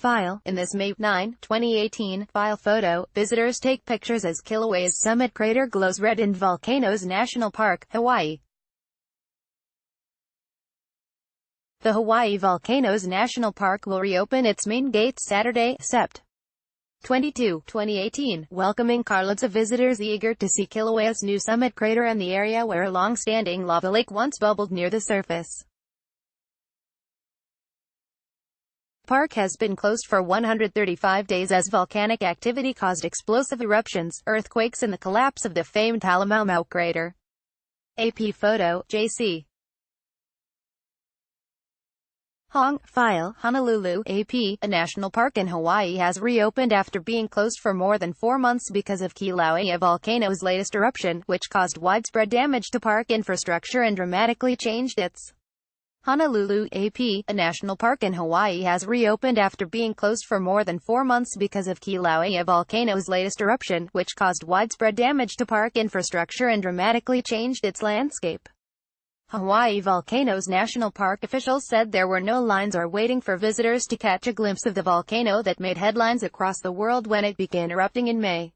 File. In this May 9, 2018, file photo, visitors take pictures as Kilauea's summit crater glows red in Volcanoes National Park, Hawaii. The Hawaii Volcanoes National Park will reopen its main gates Saturday, Sept. 22, 2018, welcoming carloads of visitors eager to see Kilauea's new summit crater and the area where a long-standing lava lake once bubbled near the surface. The park has been closed for 135 days as volcanic activity caused explosive eruptions, earthquakes and the collapse of the famed Halemaumau crater. AP photo, JC. Hong. File. Honolulu, AP. A national park in Hawaii has reopened after being closed for more than 4 months because of Kilauea volcano's latest eruption, which caused widespread damage to park infrastructure and dramatically changed its Honolulu, AP, a national park in Hawaii has reopened after being closed for more than 4 months because of Kilauea volcano's latest eruption, which caused widespread damage to park infrastructure and dramatically changed its landscape. Hawaii Volcanoes National Park officials said there were no lines or waiting for visitors to catch a glimpse of the volcano that made headlines across the world when it began erupting in May.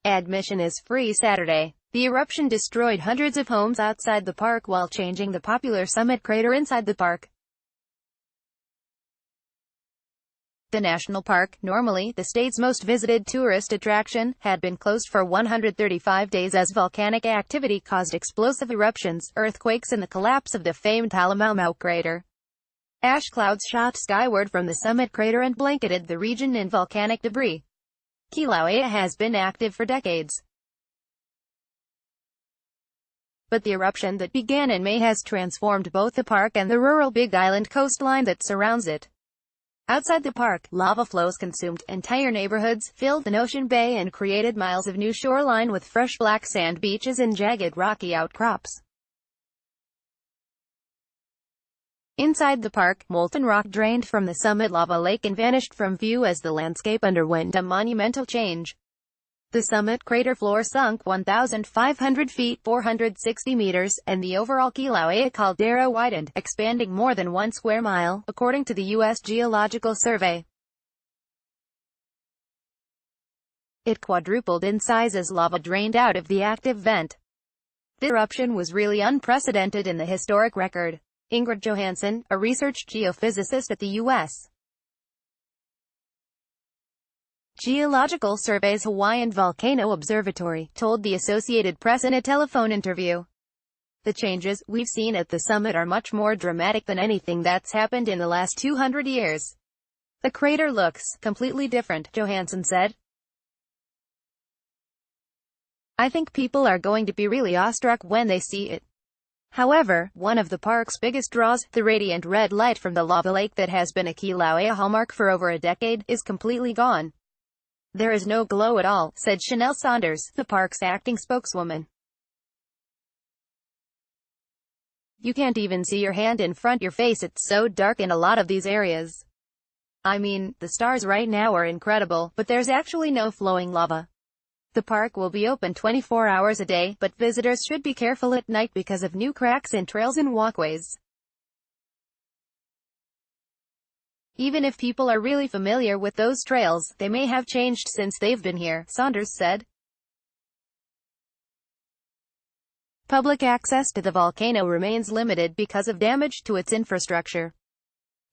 Admission is free Saturday. The eruption destroyed hundreds of homes outside the park while changing the popular summit crater inside the park. The national park, normally the state's most visited tourist attraction, had been closed for 135 days as volcanic activity caused explosive eruptions, earthquakes and the collapse of the famed Halemaumau crater. Ash clouds shot skyward from the summit crater and blanketed the region in volcanic debris. Kilauea has been active for decades, but the eruption that began in May has transformed both the park and the rural Big Island coastline that surrounds it. Outside the park, lava flows consumed entire neighborhoods, filled an ocean bay and created miles of new shoreline with fresh black sand beaches and jagged rocky outcrops. Inside the park, molten rock drained from the summit lava lake and vanished from view as the landscape underwent a monumental change. The summit crater floor sunk 1,500 feet 460 meters, and the overall Kilauea caldera widened, expanding more than 1 square mile, according to the U.S. Geological Survey. It quadrupled in size as lava drained out of the active vent. The eruption was really unprecedented in the historic record. Ingrid Johansson, a research geophysicist at the U.S. Geological Survey's Hawaiian Volcano Observatory, told the Associated Press in a telephone interview. The changes we've seen at the summit are much more dramatic than anything that's happened in the last 200 years. The crater looks completely different, Johansson said. I think people are going to be really awestruck when they see it. However, one of the park's biggest draws, the radiant red light from the lava lake that has been a Kilauea hallmark for over a decade, is completely gone. There is no glow at all, said Chanel Saunders, the park's acting spokeswoman. You can't even see your hand in front your face, it's so dark in a lot of these areas. I mean, the stars right now are incredible, but there's actually no flowing lava. The park will be open 24 hours a day, but visitors should be careful at night because of new cracks in trails and walkways. Even if people are really familiar with those trails, they may have changed since they've been here, Saunders said. Public access to the volcano remains limited because of damage to its infrastructure.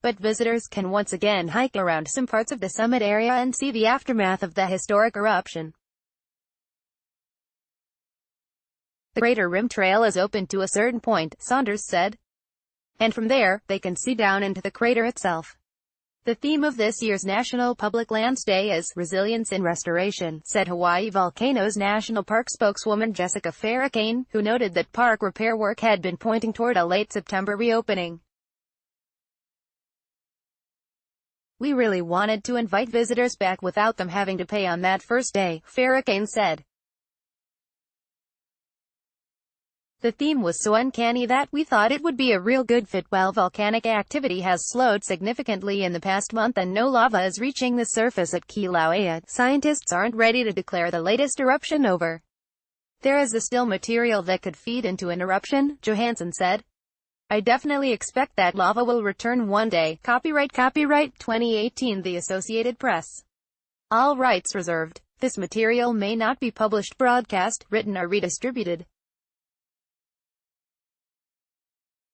But visitors can once again hike around some parts of the summit area and see the aftermath of the historic eruption. The Crater Rim Trail is open to a certain point, Saunders said. And from there, they can see down into the crater itself. The theme of this year's National Public Lands Day is Resilience and Restoration, said Hawaii Volcanoes National Park spokeswoman Jessica Farrakane, who noted that park repair work had been pointing toward a late September reopening. We really wanted to invite visitors back without them having to pay on that first day, Farrakane said. The theme was so uncanny that we thought it would be a real good fit. While volcanic activity has slowed significantly in the past month and no lava is reaching the surface at Kilauea, scientists aren't ready to declare the latest eruption over. There is still material that could feed into an eruption, Johansson said. I definitely expect that lava will return one day. Copyright 2018 The Associated Press. All rights reserved. This material may not be published, broadcast, written or redistributed.